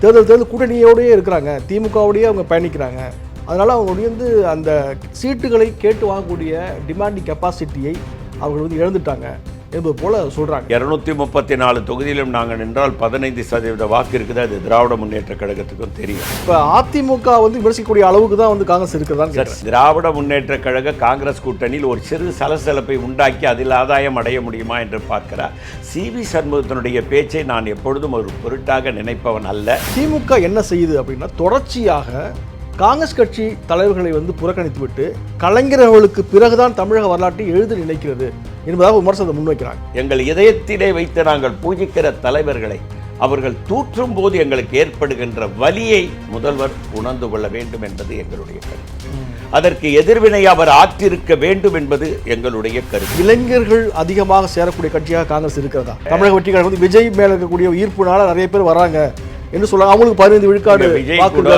தேர்தல் கூட்டணியோடயே இருக்கிறாங்க, திமுகவோடயே அவங்க பயணிக்கிறாங்க. அதனால் அவங்க வந்து அந்த சீட்டுகளை கேட்டு வாங்கக்கூடிய டிமாண்டிங் கெப்பாசிட்டியை அவர்கள் வந்து இழந்துட்டாங்க என்பது போல சொல்கிறாங்க. 234 தொகுதியிலும் நாங்கள் நின்றால் 15% வாக்கு இருக்குது. அது திராவிட முன்னேற்ற கழகத்துக்கும் தெரியும். இப்போ அதிமுக வந்து விமர்சிக்கக்கூடிய அளவுக்கு தான் வந்து காங்கிரஸ் இருக்கிறதா? திராவிட முன்னேற்ற கழக காங்கிரஸ் கூட்டணியில் ஒரு சிறு சலசலப்பை உண்டாக்கி அதில் ஆதாயம் அடைய முடியுமா என்று பார்க்கிறார். CV சண்முகத்தினுடைய பேச்சை நான் எப்பொழுதும் ஒரு பொருட்டாக நினைப்பவன் அல்ல. திமுக என்ன செய்யுது அப்படின்னா, தொடர்ச்சியாக காங்கிரஸ் கட்சி தலைவர்களை வந்து புறக்கணித்துவிட்டு கலைஞர் அவர்களுக்கு பிறகுதான் தமிழக வரலாற்றை எழுத நினைக்கிறது என்பதாக விமர்சனத்தை முன்வைக்கிறாங்க. எங்கள் இதயத்திலே வைத்து நாங்கள் பூஜிக்கிற தலைவர்களை அவர்கள் தூற்றும் போது எங்களுக்கு ஏற்படுகின்ற வலியை முதல்வர் உணர்ந்து கொள்ள வேண்டும் என்பது எங்களுடைய கருத்து. அதற்கு எதிர்வினை அவர் ஆற்றிருக்க வேண்டும் என்பது எங்களுடைய கருத்து. இளைஞர்கள் அதிகமாக சேரக்கூடிய கட்சியாக காங்கிரஸ் இருக்கிறதா? தமிழக வெற்றி கழகம் வந்து விஜய் மேல இருக்கக்கூடிய ஈர்ப்புனால நிறைய பேர் வராங்க என்று சொல்றாங்க. அவங்களுக்கு 15 விழுக்காடு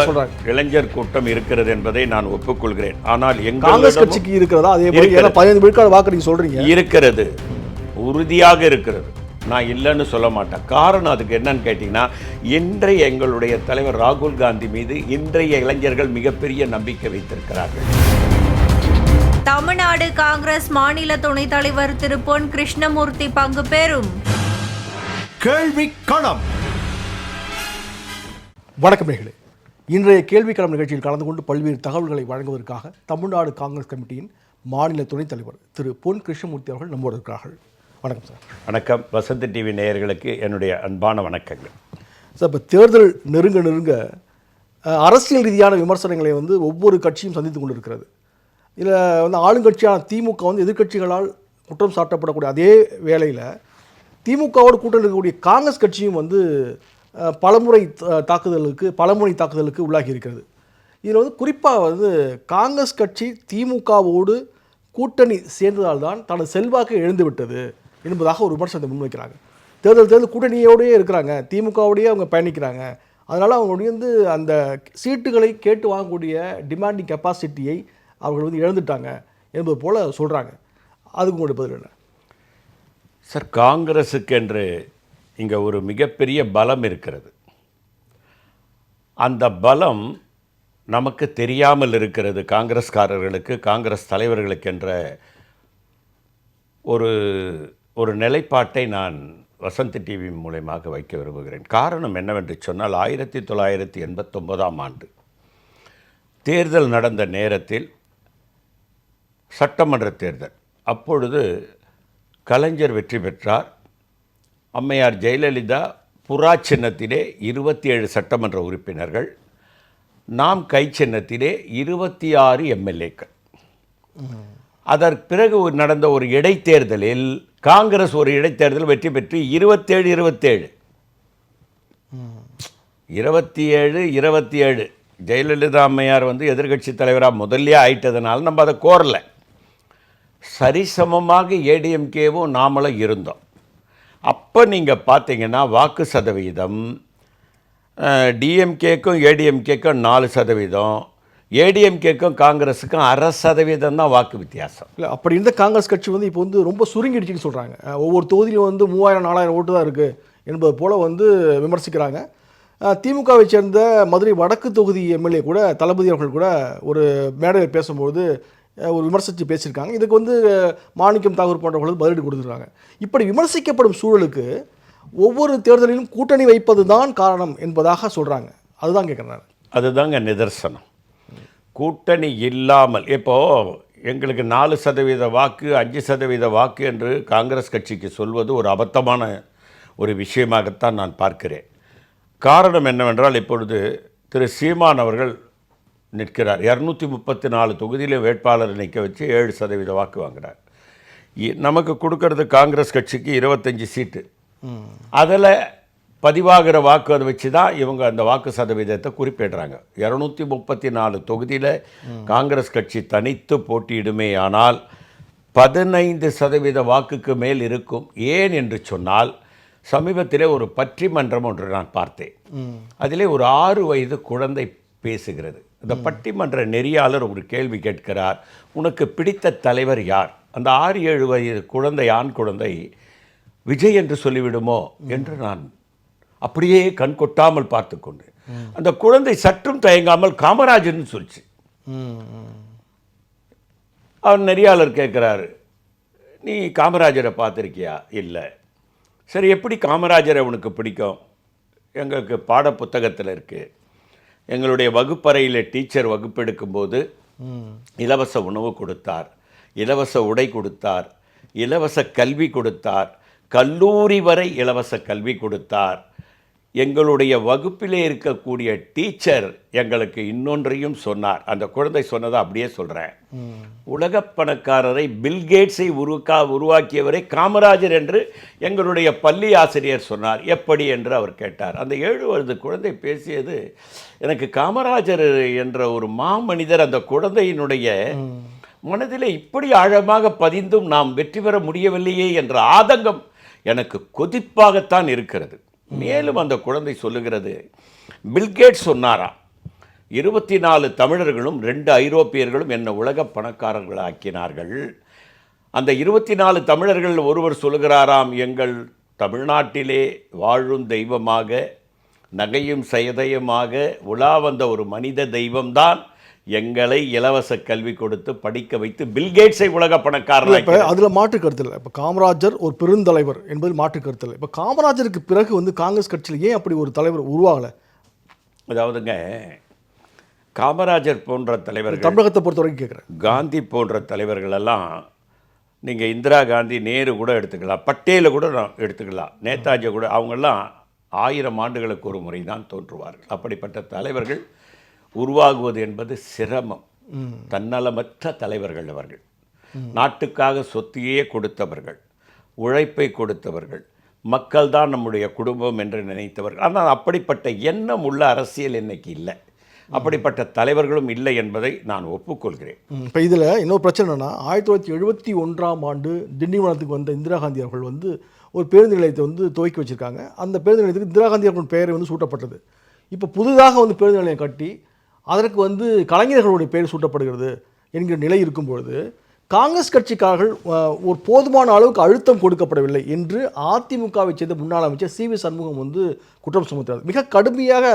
சொல்றாங்க. இளைஞர் கூட்டம் இருக்கிறது என்பதை நான் ஒப்புக்கொள்கிறேன். ஆனால் காங்கிரஸ் கட்சிக்கு இருக்கிறதா? அதே போல 15 விழுக்காடு வாக்கு நீங்க சொல்றீங்க. இருக்கிறது, உறுதியாக இருக்கிறது. நான் இல்லைன்னு சொல்ல மாட்டேன். காரணம் அதுக்கு என்னன்னு கேட்டீங்கன்னா, இன்றைய எங்களுடைய தலைவர் ராகுல் காந்தி மீது இன்றைய இளைஞர்கள் மிகப்பெரிய நம்பிக்கை வைத்திருக்கிறார்கள். தமிழ்நாடு காங்கிரஸ் மாநில துணைத் தலைவர் திரு பொன் கிருஷ்ணமூர்த்தி பங்கு பெறும் கேள்வி களம். வணக்கம் நேயர்களே, இன்றைய கேள்வி களம் நிகழ்ச்சியில் கலந்து கொண்டு பல்வேறு தகவல்களை வழங்குவதற்காக தமிழ்நாடு காங்கிரஸ் கமிட்டியின் மாநில துணைத் தலைவர் திரு பொன் கிருஷ்ணமூர்த்தி அவர்கள் நம்மோடு இருக்கிறார்கள். வணக்கம் சார். வணக்கம். வசந்த் டிவி நேயர்களுக்கு என்னுடைய அன்பான வணக்கங்கள். சார், இப்போ தேர்தல் நெருங்க அரசியல் ரீதியான விமர்சனங்களை வந்து ஒவ்வொரு கட்சியும் சந்தித்து கொண்டு இருக்கிறது. இதில் வந்து ஆளுங்கட்சியான திமுக வந்து எதிர்க்கட்சிகளால் குற்றம் சாட்டப்படக்கூடிய அதே வேளையில் திமுகவோடு கூட்டணி இருக்கக்கூடிய காங்கிரஸ் கட்சியும் வந்து பலமுறை தாக்குதலுக்கு உள்ளாகி இருக்கிறது. இதில் வந்து குறிப்பாக வந்து காங்கிரஸ் கட்சி திமுகவோடு கூட்டணி சேர்ந்ததால் தான் தனது செல்வாக்கை இழந்துவிட்டது என்பதாக ஒரு விமர்சனத்தை முன்வைக்கிறாங்க. தேர்தல் கூட்டணியோடயே இருக்கிறாங்க, திமுகவோடையே அவங்க பயணிக்கிறாங்க. அதனால் அவங்க வந்து அந்த சீட்டுகளை கேட்டு வாங்கக்கூடிய டிமாண்டிங் கெப்பாசிட்டியை அவர்கள் வந்து இழந்துட்டாங்க என்பது போல் சொல்கிறாங்க. அதுக்கு உங்களுடைய பதில் என்ன சார்? காங்கிரஸுக்கு என்று இங்கே ஒரு மிகப்பெரிய பலம் இருக்கிறது. அந்த பலம் நமக்கு தெரியாமல் இருக்கிறது. காங்கிரஸ்காரர்களுக்கு, காங்கிரஸ் தலைவர்களுக்கு என்ற ஒரு நிலைப்பாட்டை நான் வசந்த் டிவி மூலமாக வைக்க விரும்புகிறேன். காரணம் என்னவென்று சொன்னால், 1989ஆம் ஆண்டு தேர்தல் நடந்த நேரத்தில், சட்டமன்ற தேர்தல், அப்பொழுது கலைஞர் வெற்றி பெற்றார். அம்மையார் ஜெயலலிதா புறா சின்னத்திலே 27 சட்டமன்ற உறுப்பினர்கள், நாம் கை சின்னத்திலே 26 எம்எல்ஏக்கள். அதற்கு பிறகு நடந்த ஒரு இடைத்தேர்தலில் காங்கிரஸ் ஒரு இடைத்தேர்தல் வெற்றி பெற்று 27 ஜெயலலிதா அம்மையார் வந்து எதிர்கட்சி தலைவராக முதல்ல ஆயிட்டதுனால நம்ம அதை கோரலை. சரிசமமாக ஏடிஎம்கேவும் நாமளும் இருந்தோம். அப்போ நீங்கள் பார்த்தீங்கன்னா வாக்கு சதவீதம் டிஎம்கேக்கும் ஏடிஎம்கேக்கும் 4%, ஏடிஎம்கேக்கும் காங்கிரஸுக்கும் 0.5% தான் வாக்கு வித்தியாசம். இல்லை, அப்படி இருந்த காங்கிரஸ் கட்சி வந்து இப்போ வந்து ரொம்ப சுருங்கிடுச்சுன்னு சொல்கிறாங்க. ஒவ்வொரு தொகுதியிலும் வந்து 3000-4000 ஓட்டு தான் இருக்குது என்பது போல் வந்து விமர்சிக்கிறாங்க. திமுகவை சேர்ந்த மதுரை வடக்கு தொகுதி எம்எல்ஏ கூட, தளபதி அவர்கள் கூட ஒரு மேடையில் பேசும்போது ஒரு விமர்சித்து பேசியிருக்காங்க. இதுக்கு வந்து மாணிக்கம் தாகூர் போன்றவர்கள் பதிலடி கொடுத்துருக்காங்க. இப்படி விமர்சிக்கப்படும் சூழலுக்கு ஒவ்வொரு தேர்தலிலும் கூட்டணி வைப்பது தான் காரணம் என்பதாக சொல்கிறாங்க. அதுதான் கேட்குறேன். அதுதாங்க நிதர்சனம். கூட்டணி இல்லாமல் இப்போது எங்களுக்கு 4% வாக்கு, 5% வாக்கு என்று காங்கிரஸ் கட்சிக்கு சொல்வது ஒரு அபத்தமான ஒரு விஷயமாகத்தான் நான் பார்க்கிறேன். காரணம் என்னவென்றால், இப்பொழுது திரு சீமான் அவர்கள் நிற்கிறார். 234 தொகுதியில் வேட்பாளர் நிற்க வச்சு 7% வாக்கு வாங்குகிறார். நமக்கு கொடுக்கறது காங்கிரஸ் கட்சிக்கு 25 சீட்டு. அதில் பதிவாகிற வாக்கு அதை வச்சு தான் இவங்க அந்த வாக்கு சதவீதத்தை குறிப்பிடுறாங்க. 234 தொகுதியில் காங்கிரஸ் கட்சி தனித்து போட்டியிடுமே ஆனால் 15% வாக்குக்கு மேல் இருக்கும். ஏன் என்று சொன்னால், சமீபத்திலே ஒரு பட்டிமன்றம் ஒன்று நான் பார்த்தேன். அதிலே ஒரு 6 வயது குழந்தை பேசுகிறது. அந்த பட்டிமன்ற நெறியாளர் ஒரு கேள்வி கேட்கிறார், உனக்கு பிடித்த தலைவர் யார்? அந்த 6-7 வயது குழந்தை, ஆண் குழந்தை, விஜய் என்று சொல்லிவிடுமோ என்று நான் அப்படியே கண் கொட்டாமல் பார்த்து கொண்டு. அந்த குழந்தை சற்றும் தயங்காமல் காமராஜர்னு சொல்லிச்சு. அவர் நெறியாளர் கேட்குறாரு, நீ காமராஜரை பார்த்துருக்கியா? இல்லை. சரி, எப்படி காமராஜரை உனக்கு பிடிக்கும்? எங்களுக்கு பாட புத்தகத்தில் இருக்குது. எங்களுடைய வகுப்பறையில் டீச்சர் வகுப்பெடுக்கும்போது இலவச உணவு கொடுத்தார், இலவச உடை கொடுத்தார், இலவச கல்வி கொடுத்தார், கல்லூரி வரை இலவச கல்வி கொடுத்தார். எங்களுடைய வகுப்பிலே இருக்கக்கூடிய டீச்சர் எங்களுக்கு இன்னொன்றையும் சொன்னார். அந்த குழந்தை சொன்னதை அப்படியே சொல்கிறேன். உலக பணக்காரரை பில்கேட்ஸை உருவாக்கியவரை காமராஜர் என்று எங்களுடைய பள்ளி ஆசிரியர் சொன்னார். எப்படி என்று அவர் கேட்டார். அந்த 7 வயது குழந்தை பேசியது எனக்கு காமராஜர் என்ற ஒரு மாமனிதர் அந்த குழந்தையினுடைய மனதிலே இப்படி ஆழமாக பதிந்தும் நாம் வெற்றி பெற முடியவில்லையே என்ற ஆதங்கம் எனக்கு கொதிப்பாகத்தான் இருக்கிறது. மேலும் அந்த குழந்தை சொல்லுகிறது, பில்கேட்ஸ் சொன்னாராம், 24 தமிழர்களும் 2 ஐரோப்பியர்களும் என்னை உலக பணக்காரர்கள் ஆக்கினார்கள். அந்த 24 தமிழர்கள் ஒருவர் சொல்லுகிறாராம், எங்கள் தமிழ்நாட்டிலே வாழும் தெய்வமாக நகையும் சயதயமாக உலா வந்த ஒரு மனித தெய்வம்தான் எங்களை இலவச கல்வி கொடுத்து படிக்க வைத்து பில்கேட்ஸை உலக பணக்காரர். இப்போ அதில் மாற்று கருத்து இல்லை. இப்போ காமராஜர் ஒரு பெருந்தலைவர் என்பது மாற்று கருத்து இல்லை. இப்போ காமராஜருக்கு பிறகு வந்து காங்கிரஸ் கட்சியில் ஏன் அப்படி ஒரு தலைவர் உருவாகலை? அதாவதுங்க, காமராஜர் போன்ற தலைவர்கள், தமிழகத்தை பொறுத்த வரைக்கும் கேட்குறேன், காந்தி போன்ற தலைவர்கள் எல்லாம் நீங்கள் இந்திரா காந்தி, நேரு கூட எடுத்துக்கலாம், பட்டேலை கூட எடுத்துக்கலாம், நேதாஜி கூட, அவங்கெல்லாம் 1000 ஆண்டுகளுக்கு ஒரு முறை தான் தோன்றுவார்கள். அப்படிப்பட்ட தலைவர்கள் உருவாகுவது என்பது சிரமம். தன்னலமற்ற தலைவர்கள் அவர்கள். நாட்டுக்காக சொத்தையே கொடுத்தவர்கள், உழைப்பை கொடுத்தவர்கள், மக்கள் தான் நம்முடைய குடும்பம் என்று நினைத்தவர்கள். ஆனால் அப்படிப்பட்ட எண்ணம் உள்ள அரசியல் இன்னைக்கு இல்லை. அப்படிப்பட்ட தலைவர்களும் இல்லை என்பதை நான் ஒப்புக்கொள்கிறேன். இப்போ இதில் இன்னொரு பிரச்சனை என்னன்னா, 1971ஆம் ஆண்டு திண்டிவனத்துக்கு வந்த இந்திரா காந்தி அவர்கள் வந்து ஒரு பேருந்து நிலையத்தை வந்து துவக்கி வச்சுருக்காங்க. அந்த பேருந்து நிலையத்துக்கு இந்திரா காந்தி அவர்கள் பெயரை வந்து சூட்டப்பட்டது. இப்போ புதிதாக வந்து பேருந்து நிலையம் கட்டி அதற்கு வந்து கலைஞர்களுடைய பெயர் சூட்டப்படுகிறது என்கிற நிலை இருக்கும்பொழுது, காங்கிரஸ் கட்சிக்காரர்கள் ஒரு போதுமான அளவுக்கு அழுத்தம் கொடுக்கப்படவில்லை என்று அதிமுகவை சேர்ந்த முன்னாள் அமைச்சர் சி.வி. சண்முகம் வந்து குற்றம் சுமத்துறாரு. மிக கடுமையாக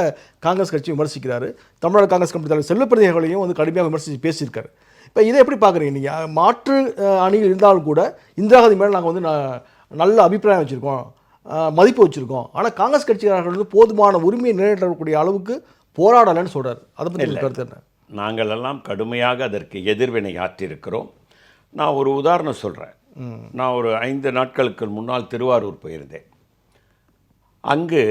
காங்கிரஸ் கட்சி விமர்சிக்கிறாரு. தமிழ்நாடு காங்கிரஸ் கமிட்டி தலைவர் செல்வப்பிரதிகளையும் வந்து கடுமையாக விமர்சித்து பேசியிருக்காரு. இப்போ இதை எப்படி பார்க்குறீங்க நீங்கள்? மாற்று அணியில் இருந்தாலும் கூட இந்திரா காந்தி மேலே நாங்கள் வந்து நல்ல அபிப்பிராயம் வச்சுருக்கோம், மதிப்பு வச்சுருக்கோம், ஆனால் காங்கிரஸ் கட்சிக்காரர்கள் வந்து போதுமான உரிமையை நிறைவேற்றக்கூடிய அளவுக்கு போராடலைன்னு சொல்கிறார். அதை பற்றி கருத்து என்ன? நாங்கள் எல்லாம் கடுமையாக அதற்கு எதிர்வினை ஆற்றியிருக்கிறோம். நான் ஒரு உதாரணம் சொல்கிறேன். நான் ஒரு 5 நாட்களுக்கு முன்னால் திருவாரூர் போயிருந்தேன். அங்கு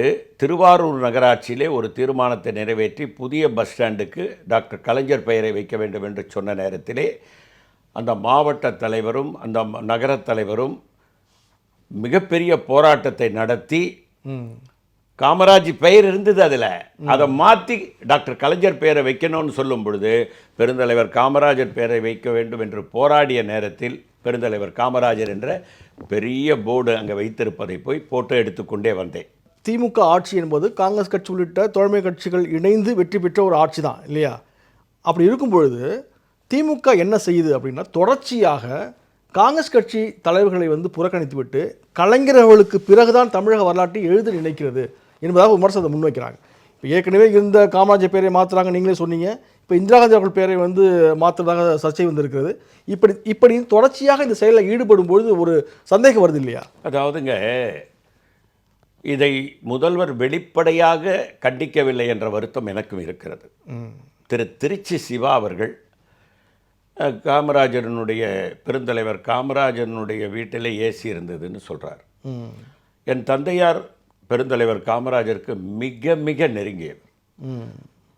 திருவாரூர் நகராட்சியிலே ஒரு தீர்மானத்தை நிறைவேற்றி புதிய பஸ் ஸ்டாண்டுக்கு டாக்டர் கலைஞர் பெயரை வைக்க வேண்டும் என்று சொன்ன நேரத்திலே அந்த மாவட்ட தலைவரும் அந்த நகர தலைவரும் மிகப்பெரிய போராட்டத்தை நடத்தி, காமராஜ் பெயர் இருந்தது அதில், அதை மாற்றி டாக்டர் கலைஞர் பெயரை வைக்கணும்னு சொல்லும் பொழுது பெருந்தலைவர் காமராஜர் பெயரை வைக்க வேண்டும் என்று போராடிய நேரத்தில் பெருந்தலைவர் காமராஜர் என்ற பெரிய போர்டு அங்கே வைத்திருப்பதை போய் போட்டோ எடுத்துக்கொண்டே வந்தேன். திமுக ஆட்சி என்பது காங்கிரஸ் கட்சி உள்ளிட்ட தோழமை கட்சிகள் இணைந்து வெற்றி பெற்ற ஒரு ஆட்சி தான் இல்லையா? அப்படி இருக்கும் பொழுது திமுக என்ன செய்யுது அப்படின்னா, தொடர்ச்சியாக காங்கிரஸ் கட்சி தலைவர்களை வந்து புறக்கணித்து விட்டு கலைஞர்களுக்கு பிறகுதான் தமிழக வரலாற்றை எழுத நினைக்கிறது என்பதாக விமர்சனத்தை முன்வைக்கிறாங்க. இப்போ ஏற்கனவே இருந்த காமராஜர் பேரை மாற்றுறாங்க, நீங்களே சொன்னீங்க. இப்போ இந்திரா காந்தி அவர்கள் பேரை வந்து மாற்றுறதாக சர்ச்சை வந்திருக்கிறது. இப்படி தொடர்ச்சியாக இந்த செயலில் ஈடுபடும் பொழுது ஒரு சந்தேகம் வருது இல்லையா? அதாவதுங்க, இதை முதல்வர் வெளிப்படையாக கண்டிக்கவில்லை என்ற வருத்தம் எனக்கும் இருக்கிறது. திருச்சி சிவா அவர்கள் காமராஜரனுடைய பெருந்தலைவர் காமராஜரனுடைய வீட்டில் ஏசி இருந்ததுன்னு சொல்கிறார். என் தந்தையார் பெருந்தலைவர் காமராஜருக்கு மிக மிக நெருங்கியவர்.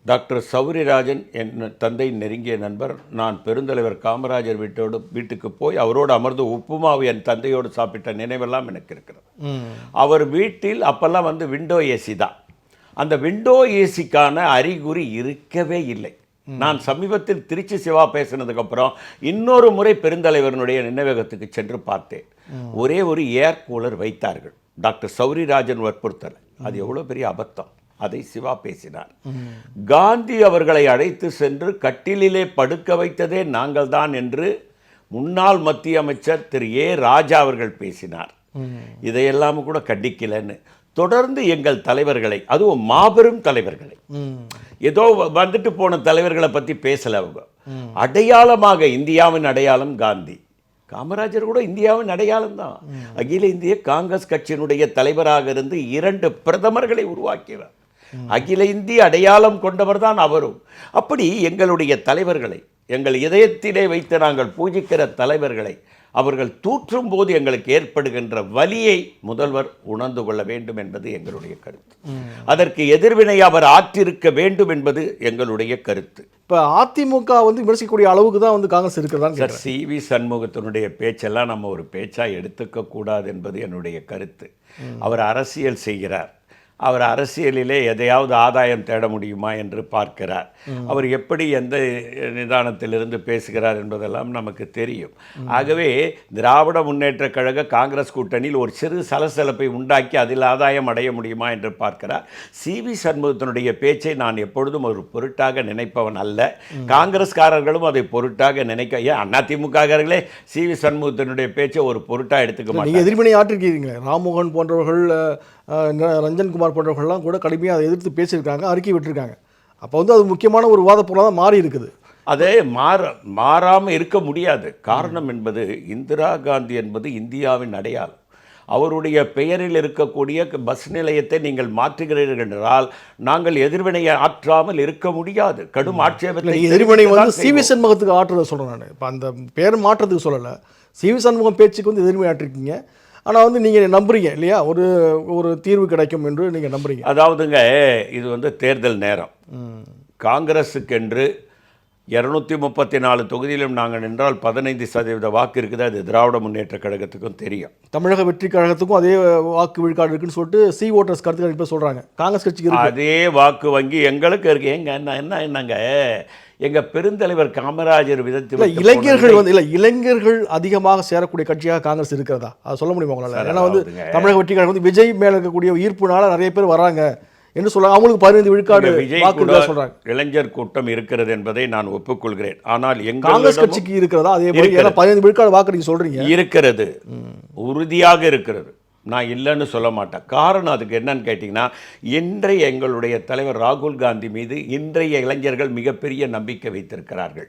டாக்டர் சௌரிராஜன் என் தந்தை நெருங்கிய நண்பர். நான் பெருந்தலைவர் காமராஜர் வீட்டுக்கு போய் அவரோடு அமர்ந்து உப்புமாவு என் தந்தையோடு சாப்பிட்ட நினைவெல்லாம் எனக்கு இருக்கிறது. அவர் வீட்டில் அப்போல்லாம் வந்து விண்டோ ஏசி தான். அந்த விண்டோ ஏசிக்கான அறிகுறி இருக்கவே இல்லை. நான் சமீபத்தில் திருச்சி சிவா பேசினதுக்கப்புறம் இன்னொரு முறை பெருந்தலைவரனுடைய நினைவகத்துக்கு சென்று பார்த்தேன். ஒரே ஒரு ஏர் கூலர் வைத்தார்கள். டாக்டர் சௌரிராஜன் வற்புறுத்தல். அது எவ்வளோ பெரிய அபத்தம். அதை சிவா பேசினார். காந்தி அவர்களை அழைத்து சென்று கட்டிலிலே படுக்க வைத்ததே நாங்கள் தான் என்று முன்னாள் மத்திய அமைச்சர் திரு ஏ ராஜா அவர்கள் பேசினார். இதையெல்லாம் கூட கண்டிக்கலன்னு தொடர்ந்து எங்கள் தலைவர்களை, அதுவும் மாபெரும் தலைவர்களை, ஏதோ வந்துட்டு போன தலைவர்களை பற்றி பேசல அவங்க. அடையாளமாக இந்தியாவின் அடையாளம் காந்தி, காமராஜர் கூட இந்தியாவின் அடையாளம் தான். அகில இந்திய காங்கிரஸ் கட்சியினுடைய தலைவராக இருந்து 2 பிரதமர்களை உருவாக்கியவர். அகில இந்திய அடையாளம் கொண்டவர் தான் அவரும். அப்படி எங்களுடைய தலைவர்களை, எங்கள் இதயத்திலே வைத்து நாங்கள் பூஜிக்கிற தலைவர்களை அவர்கள் தூற்றும் போது எங்களுக்கு ஏற்படுகின்ற வலியை முதல்வர் உணர்ந்து கொள்ள வேண்டும் என்பது எங்களுடைய கருத்து. அதற்கு எதிர்வினை அவர் ஆற்றிருக்க வேண்டும் என்பது எங்களுடைய கருத்து. இப்போ அதிமுக வந்து விமர்சிக்கக்கூடிய அளவுக்கு தான் வந்து காங்கிரஸ் இருக்கிறதா சார்? CV சண்முகத்தினுடைய பேச்செல்லாம் நம்ம ஒரு பேச்சாக எடுத்துக்க கூடாது என்பது என்னுடைய கருத்து. அவர் அரசியல் செய்கிறார். அவர் அரசியலிலே எதையாவது ஆதாயம் தேட முடியுமா என்று பார்க்கிறார். அவர் எப்படி எந்த நிதானத்திலிருந்து பேசுகிறார் என்பதெல்லாம் நமக்கு தெரியும். ஆகவே திராவிட முன்னேற்ற கழக காங்கிரஸ் கூட்டணியில் ஒரு சிறு சலசலப்பை உண்டாக்கி அதில் ஆதாயம் அடைய முடியுமா என்று பார்க்கிறார். CV சண்முகத்தினுடைய பேச்சை நான் எப்பொழுதும் ஒரு பொருட்டாக நினைப்பவன் அல்ல. காங்கிரஸ்காரர்களும் அதை பொருட்டாக நினைக்க, ஏன் அதிமுககாரர்களே CV சண்முகத்தினுடைய பேச்சை ஒரு பொருட்டாக எடுத்துக்க மாட்டாங்க. எதிர்வினை ஆற்றிருக்கீங்க. ராம்மோகன் போன்றவர்கள், ரஞ்சன்குமார் போன்றவர்கள்லாம் கூட கடுமையாக அதை எதிர்த்து பேசியிருக்காங்க, அறிக்கை விட்டுருக்காங்க. அப்போ வந்து அது முக்கியமான ஒரு விவாத பொருளாக தான் மாறி இருக்குது. அதே மாறாமல் இருக்க முடியாது. காரணம் என்பது இந்திரா காந்தி என்பது இந்தியாவின் அடையாளம். அவருடைய பெயரில் இருக்கக்கூடிய பஸ் நிலையத்தை நீங்கள் மாற்றுகிறீர்கள் என்றால் நாங்கள் எதிர்வினையை ஆற்றாமல் இருக்க முடியாது. கடும் ஆட்சேபத்தை எதிர்வினை வந்து CV சண்முகத்துக்கு ஆற்றுறதை சொல்கிறேன் நான். இப்போ அந்த பேர் மாற்றத்துக்கு சொல்லலை, CV சண்முகம் பேச்சுக்கு வந்து எதிர்வினை ஆற்றிருக்கீங்க. ஆனால் வந்து நீங்கள் நம்புறீங்க இல்லையா, ஒரு தீர்வு கிடைக்கும் என்று நீங்கள் நம்புறீங்க. அதாவதுங்க, இது வந்து தேர்தல் நேரம். காங்கிரஸுக்கென்று 234 தொகுதியிலும் நாங்கள் நின்றால் 15% வாக்கு இருக்குது. அது திராவிட முன்னேற்ற கழகத்துக்கும் தெரியும். தமிழக வெற்றி கழகத்துக்கும் அதே வாக்கு விழுக்காடு இருக்குன்னு சொல்லிட்டு சி ஓட்டர்ஸ் கருத்து கணிப்பு சொல்கிறாங்க. காங்கிரஸ் கட்சிக்கு அதே வாக்கு வங்கி எங்களுக்கு இருக்கு. என்னங்க எங்கள் பெருந்தலைவர் காமராஜர் விதத்தில் இளைஞர்கள் வந்து இளைஞர்கள் அதிகமாக சேரக்கூடிய கட்சியாக காங்கிரஸ் இருக்கிறதா அதை சொல்ல முடியுமா உங்களால்? ஏன்னா வந்து தமிழக வெற்றி கழகம் வந்து விஜய் மேலே இருக்கக்கூடிய ஈர்ப்புனால நிறைய பேர் வராங்க என்று சொல்றாங்க. அவங்களுக்கு 15 விழுக்காடு வாக்கு சொல்றாங்க. இளைஞர் கூட்டம் இருக்கிறது என்பதை நான் ஒப்புக்கொள்கிறேன். ஆனால் காங்கிரஸ் கட்சிக்கு இருக்கிறதா அதே போல? ஏன்னா 15 விழுக்காடு வாக்கு நீங்க சொல்றீங்க. இருக்கிறது, உறுதியாக இருக்கிறது. நான் இல்லைன்னு சொல்ல மாட்டேன். காரணம் அதுக்கு என்னன்னு கேட்டிங்கன்னா, இன்றைய எங்களுடைய தலைவர் ராகுல் காந்தி மீது இன்றைய இளைஞர்கள் மிகப்பெரிய நம்பிக்கை வைத்திருக்கிறார்கள்.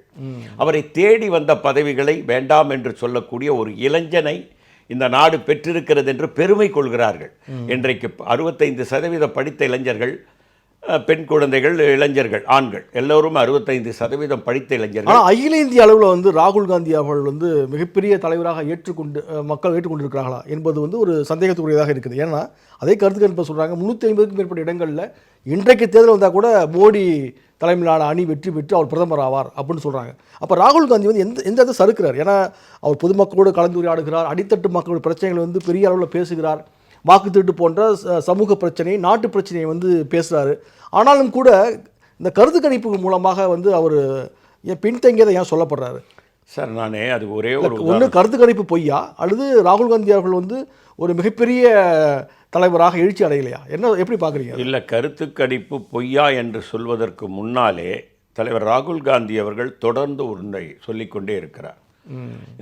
அவரை தேடி வந்த பதவிகளை வேண்டாம் என்று சொல்லக்கூடிய ஒரு இளைஞனை இந்த நாடு பெற்றிருக்கிறது என்று பெருமை கொள்கிறார்கள். இன்றைக்கு 65% படித்த இளைஞர்கள், பெண் குழந்தைகள், இளைஞர்கள், ஆண்கள் எல்லோரும் 65% படித்த இளைஞர்கள். ஆனால் அகில இந்திய அளவில் வந்து ராகுல் காந்தி அவர்கள் வந்து மிகப்பெரிய தலைவராக மக்கள் ஏற்றுக்கொண்டிருக்கிறார்களா என்பது வந்து ஒரு சந்தேகத்துக்குரியதாக இருக்குது. ஏன்னா அதே கருத்து கணிப்பு சொல்கிறாங்க, 350க்கும் மேற்பட்ட இடங்களில் இன்றைக்கு தேர்தல் வந்தால் கூட மோடி தலைமையிலான அணி வெற்றி பெற்று அவர் பிரதமர் ஆவார் அப்படின்னு சொல்கிறாங்க. அப்போ ராகுல் காந்தி வந்து எந்த இடத்தை சறுக்கிறார்? ஏன்னா அவர் பொதுமக்களோடு கலந்துரையாடுகிறார், அடித்தட்டு மக்களோட பிரச்சனைகள் வந்து பெரிய அளவில் பேசுகிறார், வாக்கு திருட்டு போன்ற சமூக பிரச்சனை, நாட்டு பிரச்சனையை வந்து பேசுகிறாரு. ஆனாலும் கூட இந்த கருத்து கணிப்பு மூலமாக வந்து அவர் பின்தங்கியதை ஏன் சொல்லப்படுறாரு சார்? நானே அது ஒரே ஒன்று கருத்து கணிப்பு பொய்யா, அல்லது ராகுல் காந்தி அவர்கள் வந்து ஒரு மிகப்பெரிய தலைவராக எழுச்சி அடையலையா? எப்படி பார்க்குறீங்க? இல்லை, கருத்து கணிப்பு பொய்யா என்று சொல்வதற்கு முன்னாலே தலைவர் ராகுல் காந்தி அவர்கள் தொடர்ந்து ஒன்றை சொல்லிக்கொண்டே இருக்கிறார்.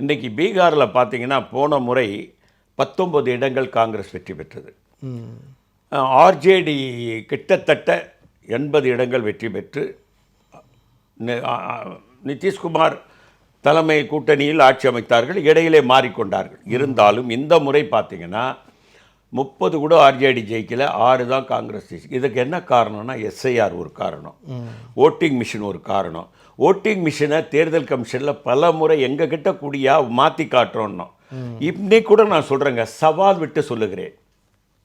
இன்றைக்கி பீகாரில் பார்த்தீங்கன்னா போன முறை 19 இடங்கள் காங்கிரஸ் வெற்றி பெற்றது. ஆர்ஜேடி கிட்டத்தட்ட 80 இடங்கள் வெற்றி பெற்று நிதிஷ்குமார் தலைமை கூட்டணியில் ஆட்சி அமைத்தார்கள், இடையிலே மாறிக்கொண்டார்கள். இருந்தாலும் இந்த முறை பார்த்தீங்கன்னா 30 கூட ஆர்ஜேடி ஜெயிக்கல, 6 தான் காங்கிரஸ் ஜெயிச்சு. இதுக்கு என்ன காரணம்னா எஸ்ஐஆர் ஒரு காரணம், ஓட்டிங் மிஷின் ஒரு காரணம். ஓட்டிங் மிஷினை தேர்தல் கமிஷனில் பல முறை எங்ககிட்ட கூடியா மாற்றி காட்டுறோன்னோம். இன்னைக்கு கூட நான் சொல்கிறேங்க, சவால் விட்டு சொல்லுகிறேன்,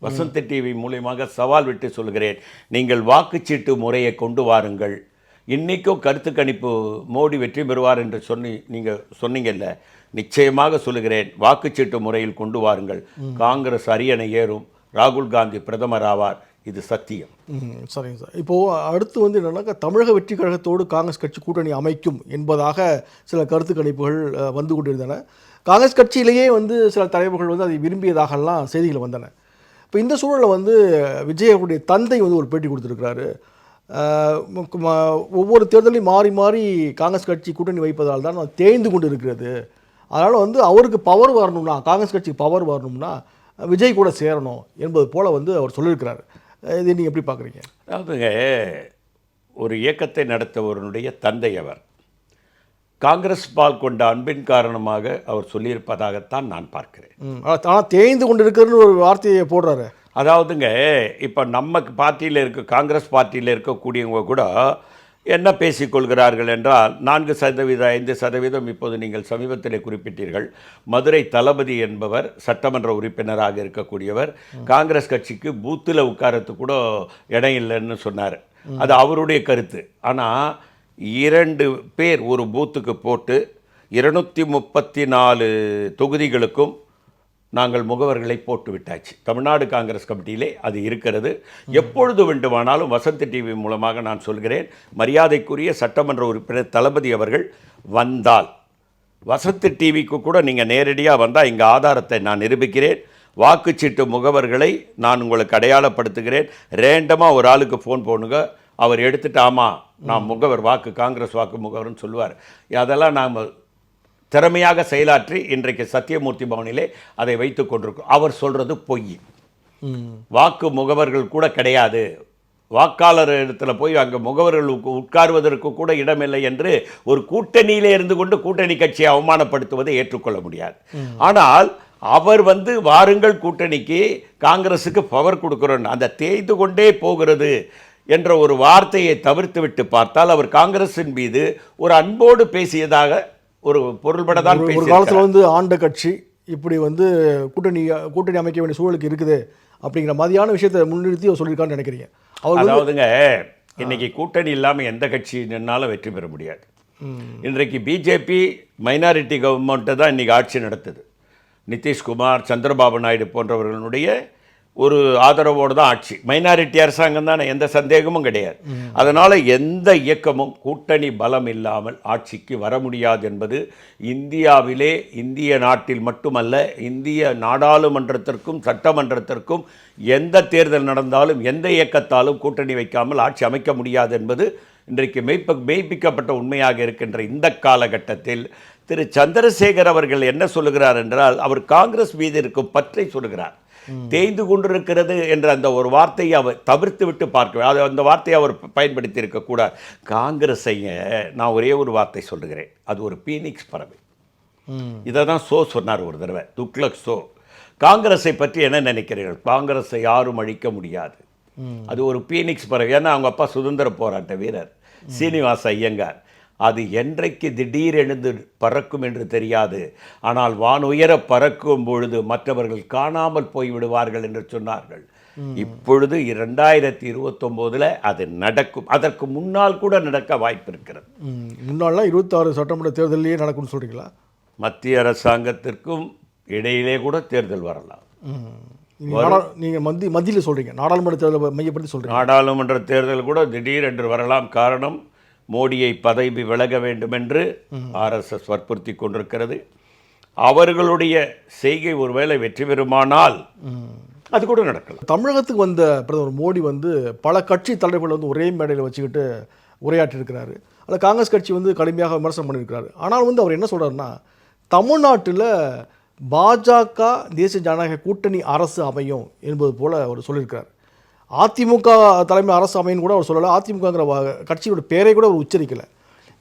வசந்த் டிவி மூலியமாக சவால் விட்டு சொல்லுகிறேன், நீங்கள் வாக்குச்சீட்டு முறையை கொண்டு வாருங்கள். இன்றைக்கும் கருத்து கணிப்பு மோடி வெற்றி பெறுவார் என்று நீங்கள் சொன்னீங்கல்ல, நிச்சயமாக சொல்லுகிறேன், வாக்குச்சீட்டு முறையில் கொண்டு வாருங்கள். காங்கிரஸ் அரியணை ஏறும், ராகுல் காந்தி பிரதமர் ஆவார், இது சத்தியம். சரிங்க சார். இப்போது அடுத்து வந்து என்னென்னாக்கா, தமிழக வெற்றி கழகத்தோடு காங்கிரஸ் கட்சி கூட்டணி அமைக்கும் என்பதாக சில கருத்து கணிப்புகள் வந்து கொண்டிருந்தன. காங்கிரஸ் கட்சியிலேயே வந்து சில தலைவர்கள் வந்து அதை விரும்பியதாகலாம் செய்திகள் வந்தன. இப்போ இந்த சூழலில் வந்து விஜயனுடைய தந்தை வந்து ஒரு பேட்டி கொடுத்துருக்கிறாரு. ஒவ்வொரு தேர்தலையும் மாறி மாறி காங்கிரஸ் கட்சி கூட்டணி வைப்பதால் தான் தேய்ந்து கொண்டு இருக்கிறது. அதனால் வந்து அவருக்கு பவர் வரணும்னா, காங்கிரஸ் கட்சிக்கு பவர் வரணும்னா விஜய் கூட சேரணும் என்பது போல் வந்து அவர் சொல்லியிருக்கிறார். இதை நீங்கள் எப்படி பார்க்குறீங்க? அதாவதுங்க, ஒரு இயக்கத்தை நடத்துவவருடைய தந்தை அவர். காங்கிரஸ் பால் கொண்ட அன்பின் காரணமாக அவர் சொல்லியிருப்பதாகத்தான் நான் பார்க்கிறேன். ஆனால் தேய்ந்து கொண்டு இருக்கிறன்னு ஒரு வார்த்தையை போடுறாரு. அதாவதுங்க, இப்போ நம்ம பார்ட்டியில் காங்கிரஸ் பார்ட்டியில் இருக்கக்கூடியவங்க கூட என்ன பேசிக்கொள்கிறார்கள் என்றால் 4%, 5%. இப்போது நீங்கள் சமீபத்தில் குறிப்பிட்டீர்கள், மதுரை தளபதி என்பவர் சட்டமன்ற உறுப்பினராக இருக்கக்கூடியவர் காங்கிரஸ் கட்சிக்கு பூத்தில் உட்காரத்துக்கு கூட இடம் இல்லைன்னு சொன்னார். அது அவருடைய கருத்து. ஆனால் 2 பேர் ஒரு பூத்துக்கு போட்டு 234 தொகுதிகளுக்கும் நாங்கள் முகவர்களை போட்டு விட்டாச்சு. தமிழ்நாடு காங்கிரஸ் கமிட்டியிலே அது இருக்கிறது. எப்பொழுது வேண்டுமானாலும் வசந்த் டிவி மூலமாக நான் சொல்கிறேன், மரியாதைக்குரிய சட்டமன்ற உறுப்பினர் தளபதி அவர்கள் வந்தால் வசந்த் டிவிக்கு கூட நீங்கள் நேரடியாக வந்தால் இங்கே ஆதாரத்தை நான் நிரூபிக்கிறேன். வாக்குச்சீட்டு முகவர்களை நான் உங்களுக்கு அடையாளப்படுத்துகிறேன். ரேண்டமாக ஒரு ஆளுக்கு ஃபோன் போனுங்க, அவர் எடுத்துட்டு ஆமாம் நான் முகவர் காங்கிரஸ் வாக்கு முகவர்னு சொல்லுவார். அதெல்லாம் நாம் திறமையாக செயலாற்றி இன்றைக்கு சத்தியமூர்த்தி பவனிலே அதை வைத்து கொண்டிருக்கோம். அவர் சொல்கிறது பொய். வாக்கு முகவர்கள் கூட கிடையாது. வாக்காளர் இடத்துல போய் அங்கே முகவர்களுக்கு உட்கார்வதற்கு கூட இடமில்லை என்று ஒரு கூட்டணியிலே இருந்து கொண்டு கூட்டணி கட்சியை அவமானப்படுத்துவதை ஏற்றுக்கொள்ள முடியாது. ஆனால் அவர் வாருங்கள் கூட்டணிக்கு, காங்கிரஸுக்கு பவர் கொடுக்குறோன்னு அந்த தேய்ந்து கொண்டே போகிறது என்ற ஒரு வார்த்தையை தவிர்த்து விட்டு பார்த்தால் அவர் காங்கிரஸின் மீது ஒரு அன்போடு பேசியதாக ஒரு பொருள்பட தான் ஒரு காலத்தில் ஆண்ட கட்சி இப்படி கூட்டணி அமைக்க வேண்டிய சூழலுக்கு இருக்குது அப்படிங்கிற மாதிரியான விஷயத்தை முன்னிறுத்தி அவர் சொல்லியிருக்கான்னு நினைக்கிறீங்க? அதாவதுங்க, இன்னைக்கு கூட்டணி இல்லாமல் எந்த கட்சி நின்னாலும் வெற்றி பெற முடியாது. இன்றைக்கு பிஜேபி மைனாரிட்டி கவர்மெண்ட்டை தான் இன்றைக்கி ஆட்சி நடத்துது. நிதிஷ்குமார், சந்திரபாபு நாயுடு போன்றவர்களுடைய ஒரு ஆதரவோடு தான் ஆட்சி. மைனாரிட்டி அரசாங்கம் தானே, எந்த சந்தேகமும் கிடையாது. அதனால் எந்த இயக்கமும் கூட்டணி பலம் இல்லாமல் ஆட்சிக்கு வர முடியாது என்பது இந்தியாவிலே, இந்திய நாட்டில் மட்டுமல்ல, இந்திய நாடாளுமன்றத்திற்கும் சட்டமன்றத்திற்கும் எந்த தேர்தல் நடந்தாலும் எந்த இயக்கத்தாலும் கூட்டணி வைக்காமல் ஆட்சி அமைக்க முடியாது என்பது இன்றைக்கு மெய்ப்பிக்கப்பட்ட உண்மையாக இருக்கின்ற இந்த காலகட்டத்தில் திரு சந்திரசேகர் அவர்கள் என்ன சொல்லுகிறார் என்றால், அவர் காங்கிரஸ் மீது இருக்கும் பற்றை சொல்லுகிறார். தேய்ந்து கொண்டிருக்கிறது என்ற அந்த ஒரு வார்த்தையை அவர் தவிர்த்து விட்டு பார்க்க, அந்த வார்த்தையை அவர் பயன்படுத்தி இருக்கக்கூடாது. காங்கிரஸைங்க நான் ஒரே ஒரு வார்த்தை சொல்லுகிறேன், அது ஒரு பீனிக்ஸ் பறவை. இதை தான் சொன்னார் ஒரு தடவை, துக்ளக் ஷோ. காங்கிரஸை பற்றி என்ன நினைக்கிறீர்கள்? காங்கிரஸை யாரும் அழிக்க முடியாது. அது ஒரு பீனிக்ஸ் பறவை. ஏன்னா அவங்க அப்பா சுதந்திர போராட்ட வீரர் சீனிவாச ஐயங்கார். அது என்றைக்கு திடீரெழுந்து பறக்கும் என்று தெரியாது, ஆனால் வானுயர பறக்கும் பொழுது மற்றவர்கள் காணாமல் போய்விடுவார்கள் என்று சொன்னார்கள். இப்பொழுது 2029 அது நடக்கும். அதற்கு முன்னால் கூட நடக்க வாய்ப்பு இருக்கிறது. முன்னாள்லாம் 26 சட்டமன்ற தேர்தலையே நடக்கும்னு சொல்கிறீங்களா? மத்திய அரசாங்கத்திற்கும் இடையிலே கூட தேர்தல் வரலாம். நீங்கள் மத்தியில் சொல்கிறீங்க, நாடாளுமன்ற தேர்தலை மையப்படுத்தி சொல்கிறீங்க. நாடாளுமன்ற தேர்தல் கூட திடீரென்று வரலாம். காரணம், மோடியை பதவி விலக வேண்டும் என்று RSS வற்புறுத்தி கொண்டிருக்கிறது. அவர்களுடைய செய்கை ஒருவேளை வெற்றி பெறுமானால் அது கூட நடக்கலாம். தமிழகத்துக்கு வந்த பிரதமர் மோடி பல கட்சி தலைவர்கள் ஒரே மேடையில் வச்சுக்கிட்டு உரையாற்றிருக்கிறாரு. அதில் காங்கிரஸ் கட்சி கடுமையாக விமர்சனம் பண்ணியிருக்கிறாரு. ஆனால் அவர் என்ன சொல்கிறாருன்னா, தமிழ்நாட்டில் பாஜக தேசிய ஜனநாயக கூட்டணி அரசு அமையும் என்பது போல் அவர் சொல்லியிருக்கிறார். அதிமுக தலைமை அரசு அமைன்னு கூட அவர் சொல்லலை. அதிமுகங்கிற கட்சியோட பேரை கூட அவர் உச்சரிக்கலை.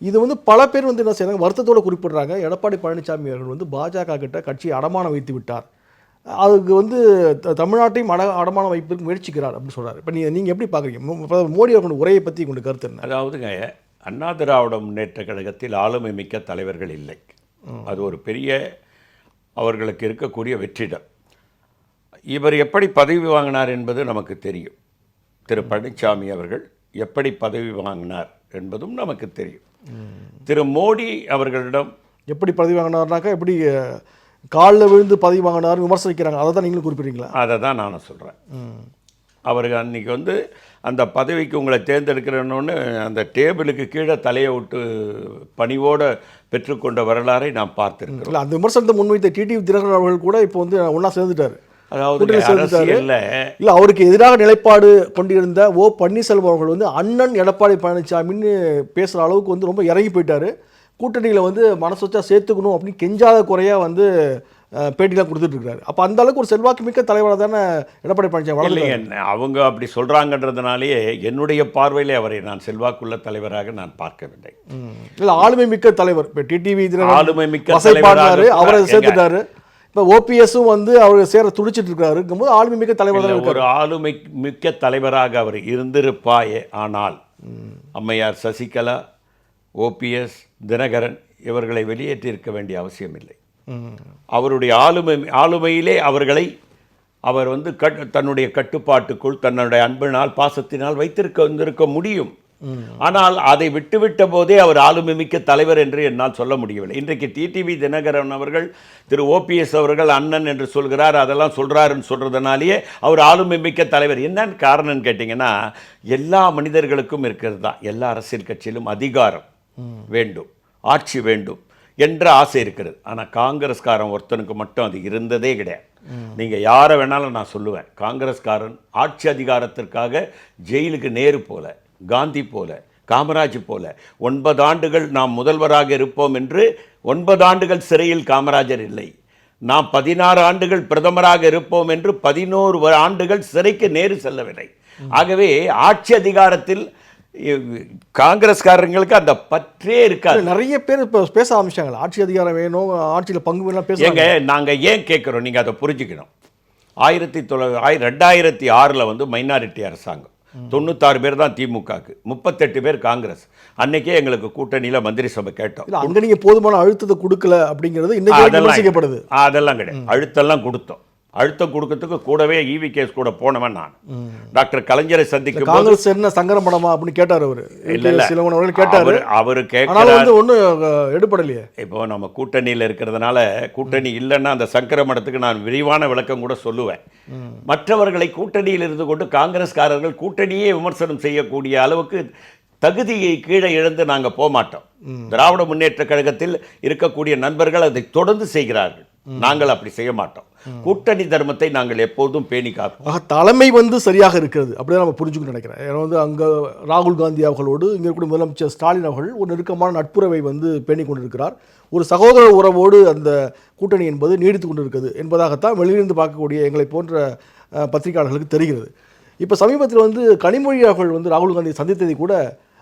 இது பல பேர் என்ன செய்யறாங்க, வருத்தத்தோடு குறிப்பிடுறாங்க. எடப்பாடி பழனிசாமி அவர்கள் பாஜக கிட்ட கட்சியை அடமானம் வைத்து விட்டார், அதுக்கு தமிழ்நாட்டையும் அடமானம் வைப்பதற்கு முயற்சிக்கிறார் அப்படின்னு சொல்கிறார். இப்போ நீங்கள் எப்படி பார்க்குறீங்க மோடி அவர்கள் உரையை பற்றி கொண்டு கருத்து என்ன? அதாவதுங்க, அண்ணா திராவிட முன்னேற்ற கழகத்தில் ஆளுமை மிக்க தலைவர்கள் இல்லை. அது ஒரு பெரிய அவர்களுக்கு இருக்கக்கூடிய வெற்றிடம். இவர் எப்படி பதவி வாங்கினார் என்பது நமக்கு தெரியும். திரு பழனிசாமி அவர்கள் எப்படி பதவி வாங்கினார் என்பதும் நமக்கு தெரியும். திரு மோடி அவர்களிடம் எப்படி பதவி வாங்கினார்னாக்கா, எப்படி காலில் விழுந்து பதவி வாங்கினார் விமர்சிக்கிறாங்க, அதை தான் நீங்களும் குறிப்பிட்றீங்களா? அதை தான் நானும் சொல்கிறேன். அவருக்கு அன்றைக்கி அந்த பதவிக்கு உங்களை தேர்ந்தெடுக்கிறோன்னு அந்த டேபிளுக்கு கீழே தலையை விட்டு பணிவோடு பெற்றுக்கொண்ட வரலாறை நாம் பார்த்துருக்கோம். இல்லை, அந்த விமர்சனத்தை முன்வைத்த டிடிவி தினகரன் அவர்கள் கூட இப்போ ஒன்றா சேர்ந்துட்டார். அதாவது இல்லை, அவருக்கு எதிராக நிலைப்பாடு கொண்டிருந்த பன்னீர்செல்வம் அவர்கள் அண்ணன் எடப்பாடி பழனிசாமின்னு பேசுகிற அளவுக்கு ரொம்ப இறங்கி போயிட்டார். கூட்டணியில் மனசு வச்சா சேர்த்துக்கணும் அப்படின்னு கெஞ்சாத குறையாக பேட்டிலாம் கொடுத்துட்டு இருக்காரு. அப்போ அந்த அளவுக்கு ஒரு செல்வாக்கு மிக்க தலைவராக தானே எடப்பாடி பழனிசாமி வளர்ந்துருக்காரு. இல்லைங்க, அவங்க அப்படி சொல்கிறாங்கன்றதுனாலேயே என்னுடைய பார்வையிலே அவரை நான் செல்வாக்குள்ள தலைவராக நான் பார்க்கவில்லை. இல்லை, ஆளுமை மிக்க தலைவர். இப்போ டிடிவி ஆளுமை மிக்க வசைப்பாடினாரு, தலைவராக அவரை எங்க? சேர்த்துட்டாரு. இப்போ ஓபிஎஸும் வந்து அவர் சேர துடிச்சிட்டு இருக்காருங்கும்போது ஆளுமை மிக்க தலைவர் தான் ஒரு இருக்காரு. ஆளுமை மிக்க தலைவராக அவர் இருந்திருப்பாயே. ஆனால் அம்மையார் சசிகலா, ஓபிஎஸ், தினகரன் இவர்களை வெளியேற்றியிருக்க வேண்டிய அவசியம் இல்லை. அவருடைய ஆளுமையிலே அவர்களை அவர் வந்து தன்னுடைய கட்டுப்பாட்டுக்குள் தன்னுடைய அன்பினால் பாசத்தினால் வைத்திருக்க முடியும். ஆனால் அதை விட்டுவிட்ட போதே அவர் ஆளுமை மிக்க தலைவர் என்று என்னால் சொல்ல முடியவில்லை. இன்றைக்கு டிடிவி தினகரன் அவர்கள் திரு ஓபிஎஸ் அவர்கள் அண்ணன் என்று சொல்கிறார், அதெல்லாம் சொல்கிறாருன்னு சொல்கிறதுனாலேயே அவர் ஆளுமை மிக்க தலைவர். என்னன்னு காரணம்னு கேட்டிங்கன்னா, எல்லா மனிதர்களுக்கும் இருக்கிறது தான், எல்லா அரசியல் கட்சியிலும் அதிகாரம் வேண்டும், ஆட்சி வேண்டும் என்ற ஆசை இருக்கிறது. ஆனால் காங்கிரஸ்காரன் ஒருத்தனுக்கு மட்டும் அது இருந்ததே கிடையாது. நீங்கள் யாரை வேணாலும் நான் சொல்லுவேன், காங்கிரஸ்காரன் ஆட்சி அதிகாரத்திற்காக ஜெயிலுக்கு நேரு போல, காந்தி போல, காமராஜ் போல 9 ஆண்டுகள் நாம் முதல்வராக இருப்போம் என்று 9 ஆண்டுகள் சிறையில் காமராஜர் இல்லை. நாம் 16 ஆண்டுகள் பிரதமராக இருப்போம் என்று 11 ஆண்டுகள் சிறைக்கு நேரு செல்லவில்லை. ஆகவே ஆட்சி அதிகாரத்தில் காங்கிரஸ்காரங்களுக்கு அந்த பற்றே இருக்காது. நிறைய பேர் இப்போ பேச ஆரம்பிச்சாங்க, ஆட்சி அதிகாரம் வேணும், ஆட்சியில் பங்கு வேணும் பேசுறாங்க. நாங்கள் ஏன் கேட்குறோம், நீங்கள் அதை புரிஞ்சுக்கணும். 2006 வந்து மைனாரிட்டி அரசாங்கம், 96 பேர் தான் திமுகக்கு, 38 பேர் காங்கிரஸ். அன்னைக்கே எங்களுக்கு கூட்டணியில் மந்திரி சபை கேட்டோம். அங்கே நீங்கள் போதுமான அழுத்தத்தை கொடுக்கல அப்படிங்கிறது இன்னைக்கு விமர்சிக்கப்படுது. அதெல்லாம் கிடையாது, அழுத்தெல்லாம் கொடுத்தோம். அழுத்தம் கொடுக்கறதுக்கு கூடவே ஈவி கேஸ் கூட போனவன் நான். டாக்டர் கலைஞரை சந்திக்கும் காங்கிரஸ் என்ன சங்கரமடமா அப்படின்னு கேட்டார் அவரு. இல்ல கேட்டாரு, அவரு கேட்கறாரு, ஒன்றும் எடுபடலையே. இப்போ நம்ம கூட்டணியில் இருக்கிறதுனால, கூட்டணி இல்லைன்னா அந்த சங்கரமடத்துக்கு நான் விரிவான விளக்கம் கூட சொல்லுவேன். மற்றவர்களை கூட்டணியில் இருந்து கொண்டு காங்கிரஸ்காரர்கள் கூட்டணியே விமர்சனம் செய்யக்கூடிய அளவுக்கு தகுதியை கீழே இழந்து நாங்கள் போக மாட்டோம். திராவிட முன்னேற்ற கழகத்தில் இருக்கக்கூடிய நண்பர்கள் அதை தொடர்ந்து செய்கிறார்கள். நாங்கள் அப்படி செய்ய மாட்டோம். கூட்டணி தர்மத்தை நாங்கள் எப்போதும் பேணி காப்போம். தலைமை வந்து சரியாக இருக்கிறது அப்படிதான் நம்ம புரிஞ்சுக்கணும்னு நினைக்கிறேன். ஏன்னா வந்து அங்கே ராகுல் காந்தி அவர்களோடு இங்கே இருக்கக்கூடிய முதலமைச்சர் ஸ்டாலின் அவர்கள் ஒரு நெருக்கமான நட்புறவை வந்து பேணி கொண்டிருக்கிறார். ஒரு சகோதர உறவோடு அந்த கூட்டணி என்பது நீடித்து கொண்டிருக்கிறது என்பதாகத்தான் வெளியிலிருந்து பார்க்கக்கூடிய எங்களை போன்ற பத்திரிகையாளர்களுக்கு தெரிகிறது. இப்போ சமீபத்தில் வந்து கனிமொழி அவர்கள் வந்து ராகுல் காந்தியை சந்தித்ததை கூட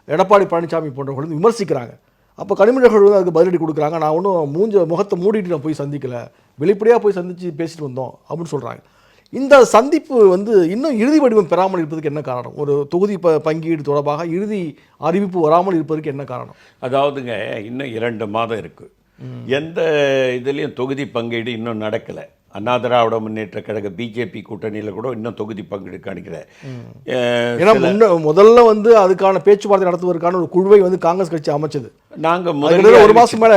எடப்பாடி பழனிசாமி போன்றவர்கள் வந்து விமர்சிக்கிறாங்க. அப்போ கனிமொழி அவர்கள் வந்து அதுக்கு பதிலடி கொடுக்குறாங்க. நான் ஒன்றும் முகத்தை மூடிட்டு நான் போய் சந்திக்கலை, வெளிப்படையாக போய் சந்தித்து பேசிட்டு வந்தோம் அப்படின்னு சொல்கிறாங்க. இந்த சந்திப்பு வந்து இன்னும் இறுதி வடிவம் பெறாமல் இருப்பதுக்கு என்ன காரணம்? ஒரு தொகுதி பங்கீடு தொடர்பாக இறுதி அறிவிப்பு வராமல் இருப்பதற்கு என்ன காரணம்? அதாவதுங்க, இன்னும் 2 மாதம் இருக்குது. எந்த இதுலேயும் தொகுதி பங்கீடு இன்னும் நடக்கலை. அண்ணா திராவிட முன்னேற்ற கழக பிஜேபி கூட்டணியில் கூட இன்னும் தொகுதி பங்கீடு காணிக்கல. ஏன்னா முதல்ல வந்து அதுக்கான பேச்சுவார்த்தை நடத்துவதற்கான ஒரு குழுவை வந்து காங்கிரஸ் கட்சி அமைச்சது. நாங்கள் முதல்ல 1 மாதம் மேலே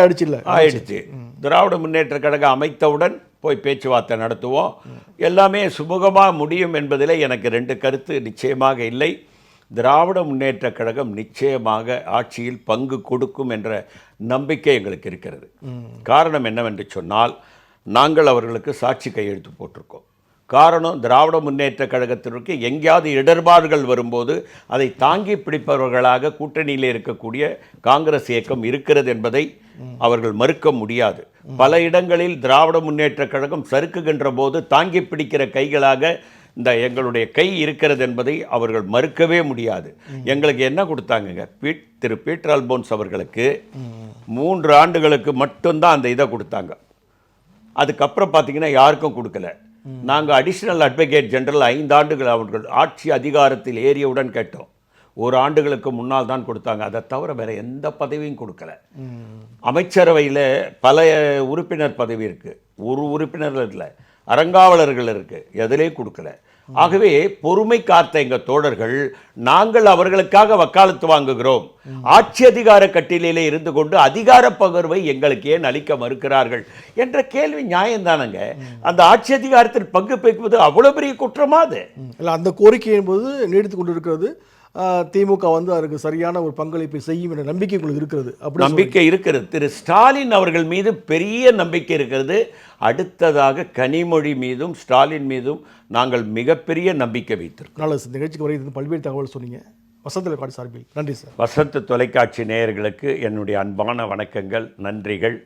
ஆயிடுச்சு. திராவிட முன்னேற்ற கழகம் அமைத்தவுடன் போய் பேச்சுவார்த்தை நடத்துவோம், எல்லாமே சுமூகமாக முடியும் என்பதில் எனக்கு 2 கருத்து நிச்சயமாக இல்லை. திராவிட முன்னேற்ற கழகம் நிச்சயமாக ஆட்சியில் பங்கு கொடுக்கும் என்ற நம்பிக்கை எங்களுக்கு இருக்கிறது. காரணம் என்னவென்று சொன்னால், நாங்கள் அவர்களுக்கு சாட்சி கையெழுத்து போட்டிருக்கோம். காரணம், திராவிட முன்னேற்ற கழகத்திற்கு எங்கேயாவது இடர்பாடுகள் வரும்போது அதை தாங்கி பிடிப்பவர்களாக கூட்டணியில் இருக்கக்கூடிய காங்கிரஸ் இயக்கம் இருக்கிறது என்பதை அவர்கள் மறுக்க முடியாது. பல இடங்களில் திராவிட முன்னேற்ற கழகம் சறுக்குகின்ற போது தாங்கி பிடிக்கிற கைகளாக இந்த எங்களுடைய கை இருக்கிறது என்பதை அவர்கள் மறுக்கவே முடியாது. எங்களுக்கு என்ன கொடுத்தாங்க, திரு பீட்டர் அல்போன்ஸ் அவர்களுக்கு 3 ஆண்டுகளுக்கு மட்டும்தான் அந்த இதை கொடுத்தாங்க. அதுக்கப்புறம் பார்த்தீங்கன்னா யாருக்கும் கொடுக்கல. நாங்கள் அடிஷ்னல் அட்வொகேட் ஜெனரல் 5 ஆண்டுகள் அவர்கள் ஆட்சி அதிகாரத்தில் ஏறியவுடன் கேட்டோம். 1 ஆண்டுகளுக்கு முன்னால் தான் கொடுத்தாங்க. அதை தவிர வேறு எந்த பதவியும் கொடுக்கல. அமைச்சரவையில் பல உறுப்பினர் பதவி இருக்குது, ஒரு உறுப்பினர் இல்லை, அறங்காவலர்கள் இருக்குது, எதிலே கொடுக்கல. ஆகவே பொறுமை காத்த எங்கள் தோழர்கள், நாங்கள் அவர்களுக்காக வக்காலத்து வாங்குகிறோம், ஆட்சி அதிகார கட்டிலே இருந்து கொண்டு அதிகார பகிர்வை எங்களுக்கு ஏன் அளிக்க மறுக்கிறார்கள் என்ற கேள்வி நியாயம்தானங்க. அந்த ஆட்சி அதிகாரத்தில் பங்கு பெறுவது அவ்வளோ பெரிய குற்றமா? அது இல்லை, அந்த கோரிக்கை என்பது நீடித்து கொண்டு இருக்கிறது. திமுக வந்து அதுக்கு சரியான ஒரு பங்களிப்பை செய்யும் என்ற நம்பிக்கை உங்களுக்கு இருக்கிறது. அப்படி நம்பிக்கை இருக்கிறது. திரு ஸ்டாலின் அவர்கள் மீது பெரிய நம்பிக்கை இருக்கிறது. அடுத்ததாக கனிமொழி மீதும் ஸ்டாலின் மீதும் நாங்கள் மிகப்பெரிய நம்பிக்கை வைத்திருக்கோம். நல்லது. நிகழ்ச்சிக்கு வரைக்கும் பல்வேறு தகவல் சொன்னீங்க. வசந்த் தொலைக்காட்சி சார்பில் நன்றி சார். வசந்த் தொலைக்காட்சி நேயர்களுக்கு என்னுடைய அன்பான வணக்கங்கள், நன்றிகள்.